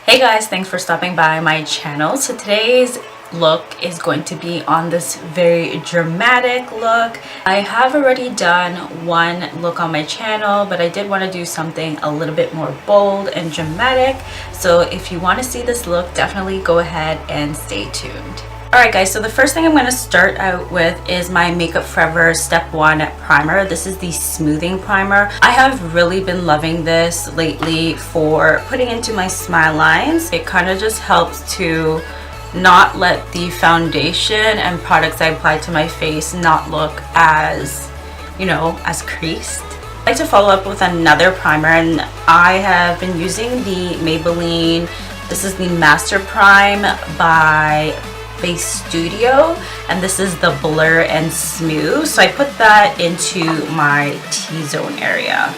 Hey guys, thanks for stopping by my channel. So today's look is going to be on this very dramatic look. I have already done one look on my channel, but I did want to do something a little bit more bold and dramatic. So if you want to see this look, definitely go ahead and stay tuned. Alright guys, so the first thing I'm going to start out with is my Makeup Forever Step 1 primer. This is the smoothing primer. I have really been loving this lately for putting into my smile lines. It kind of just helps to not let the foundation and products I apply to my face not look as, as creased. I like to follow up with another primer, and I have been using the Maybelline. This is the Master Prime by Studio, and this is the Blur and Smooth. So I put that into my T-zone area.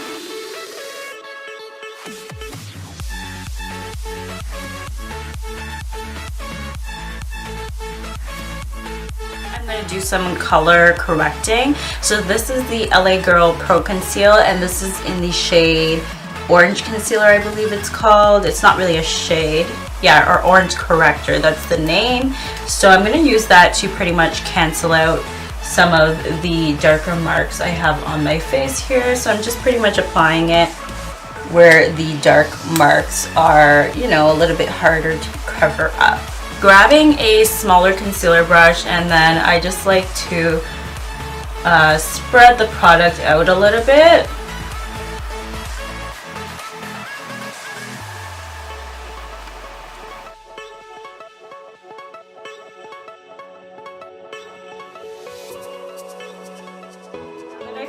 I'm going to do some color correcting. So this is the LA Girl Pro Conceal, and this is in the shade Orange Concealer, I believe it's called. It's not really a shade. Yeah, or Orange Corrector, that's the name. So I'm going to use that to pretty much cancel out some of the darker marks I have on my face here. So I'm just pretty much applying it where the dark marks are, a little bit harder to cover up. Grabbing a smaller concealer brush, and then I just like to spread the product out a little bit.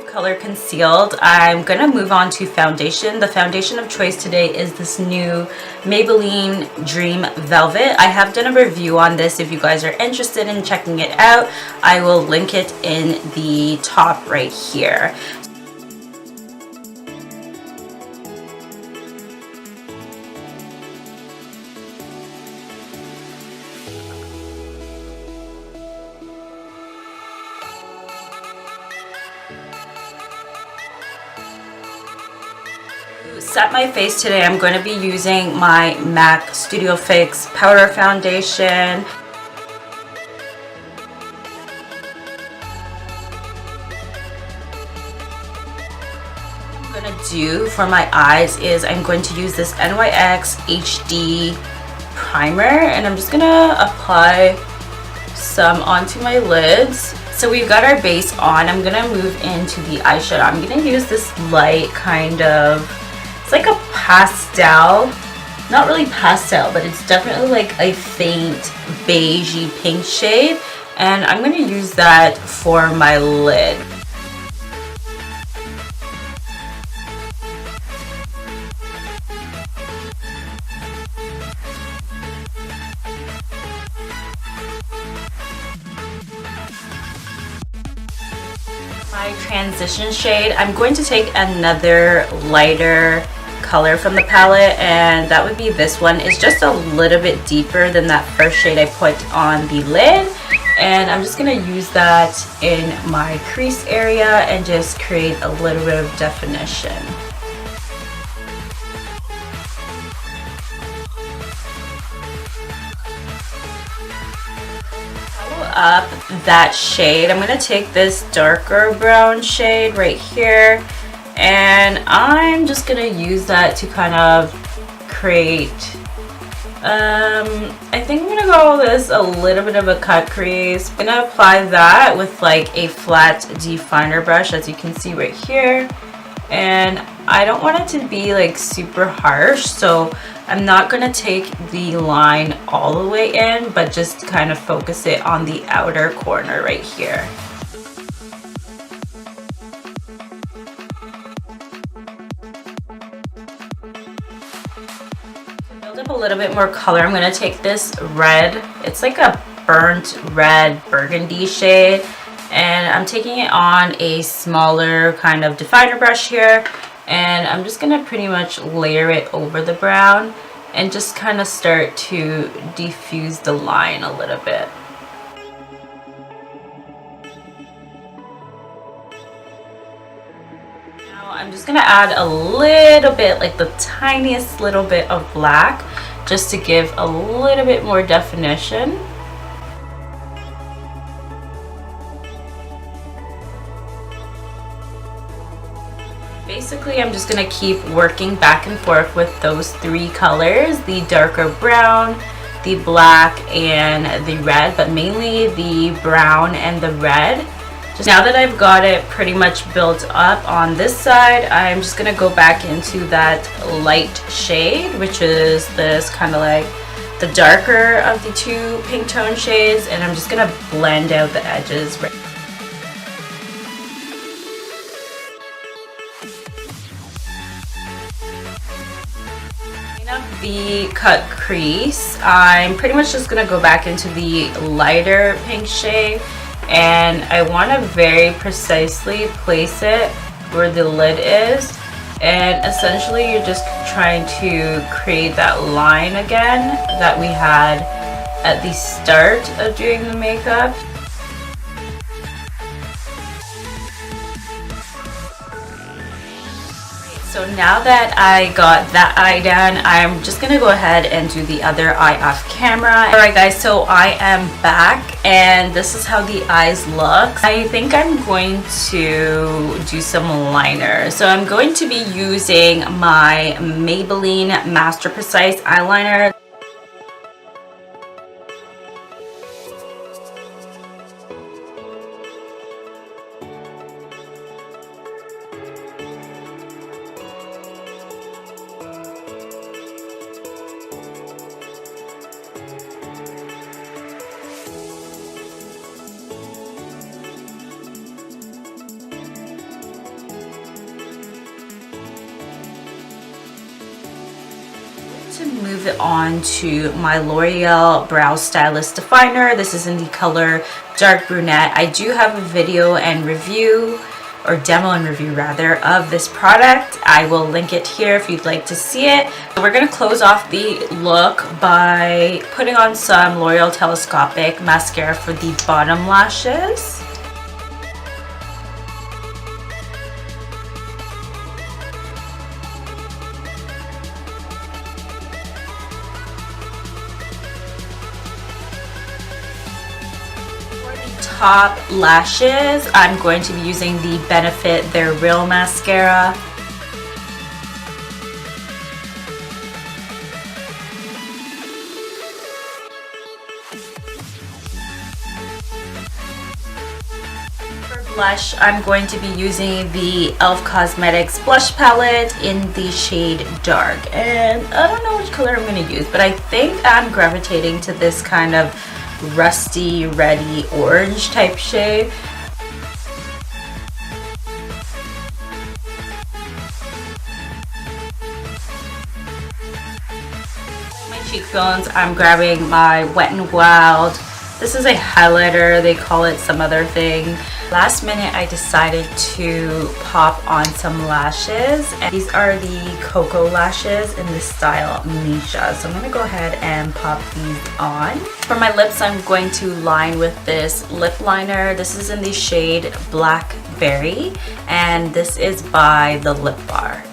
Color concealed, I'm gonna move on to foundation. The foundation of choice today is this new Maybelline Dream Velvet. I have done a review on this. If you guys are interested in checking it out, I will link it in the top right here. Set my face today, I'm going to be using my MAC Studio Fix Powder Foundation. What I'm going to do for my eyes is I'm going to use this NYX HD primer, and I'm just going to apply some onto my lids. So we've got our base on. I'm going to move into the eyeshadow. I'm going to use this light kind of, it's like a pastel, not really pastel, but it's definitely like a faint beigey pink shade, and I'm going to use that for my lid. My transition shade, I'm going to take another lighter color from the palette, and that would be this one. It's just a little bit deeper than that first shade I put on the lid, and I'm just going to use that in my crease area and just create a little bit of definition. Up that shade, I'm going to take this darker brown shade right here, and I'm just going to use that to kind of create I think I'm going to go with this a little bit of a cut crease. I'm going to apply that with like a flat definer brush, as you can see right here, and I don't want it to be like super harsh, so I'm not going to take the line all the way in, but just kind of focus it on the outer corner right here. To build up a little bit more color, I'm going to take this red, it's like a burnt red burgundy shade, and I'm taking it on a smaller kind of definer brush here, and I'm just going to pretty much layer it over the brown and just kind of start to diffuse the line a little bit. Now I'm just going to add a little bit, like the tiniest little bit of black, just to give a little bit more definition. Basically, I'm just gonna keep working back and forth with those three colors, the darker brown, the black, and the red, but mainly the brown and the red. Just now that I've got it pretty much built up on this side, I'm just gonna go back into that light shade, which is this kind of like the darker of the two pink tone shades, and I'm just gonna blend out the edges right. The cut crease, I'm pretty much just gonna go back into the lighter pink shade, and I want to very precisely place it where the lid is, and essentially you're just trying to create that line again that we had at the start of doing the makeup. So now that I got that eye done, I'm just gonna go ahead and do the other eye off camera. Alright guys, so I am back and this is how the eyes look. I think I'm going to do some liner. So I'm going to be using my Maybelline Master Precise eyeliner. To move it on to my Loreal Brow Stylist Definer. This is in the color Dark Brunette. I do have a video and review, or demo and review rather, of this product. I will link it here if you'd like to see it. So we're going to close off the look by putting on some L'Oreal Telescopic mascara for the bottom lashes. Top lashes, I'm going to be using the Benefit They're Real mascara. For blush, I'm going to be using the e.l.f. Cosmetics blush palette in the shade Dark, and I don't know which color I'm going to use, but I think I'm gravitating to this kind of rusty, reddy orange type shade. My cheekbones, I'm grabbing my Wet n Wild. This is a highlighter, they call it some other thing. Last minute I decided to pop on some lashes, and these are the Koko lashes in the style Misha. So I'm going to go ahead and pop these on. For my lips, I'm going to line with this lip liner. This is in the shade Blackberry, and this is by the Lip Bar.